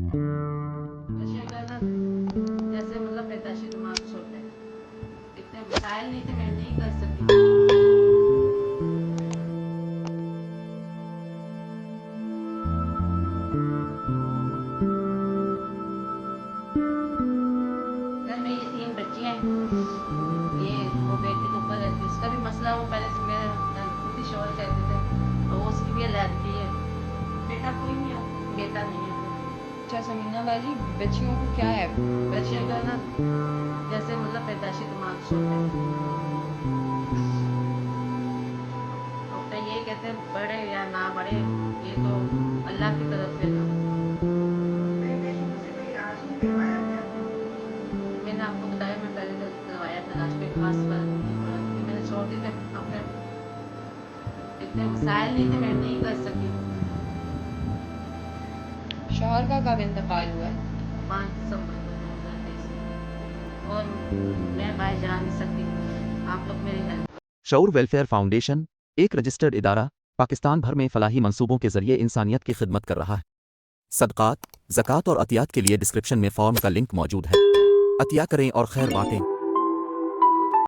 नशे का ना जैसे मतलब पैदाशी दिमाग छोटा है, इतने मसाइल नहीं थे, मैं नहीं कर सकी। घर में ये 3 बच्चे हैं, ये वो बेटे के ऊपर रहती है, उसका भी मसला वो पहले से मेरे खुद ही शोर कहते थे, तो वो उसकी भी एलर्जी है। बेटा कोई नहीं है, बेटा नहीं है। अच्छा समीना बाजी, बच्चियों को क्या है? बच्चे का ना जैसे मतलब पैदाशी दिमाग छोटा है, डॉक्टर ये कहते हैं बढ़े या ना बढ़े ये तो अल्लाह की तरफ से ना। मैंने आपको बताया, मैं पहले तो करवाया था, आज कोई खास फर्क नहीं पड़ा, क्योंकि मैंने छोड़ दी थी अपने, इतने मसाइल नहीं थे, मैं नहीं कर सकी। शौहर का कब इंतकाल हुआ है? 5 दिसंबर 2023 और मैं बाहर जा नहीं सकती, आप लोग मेरी हेल्प। शऊर वेलफेयर फाउंडेशन एक रजिस्टर्ड इदारा पाकिस्तान भर में फलाही मंसूबों के जरिए इंसानियत की खिदमत कर रहा है। सदक़ात, ज़कात और अतियात के लिए डिस्क्रिप्शन में फॉर्म का लिंक मौजूद है। अतिया करें और खैर बांटें।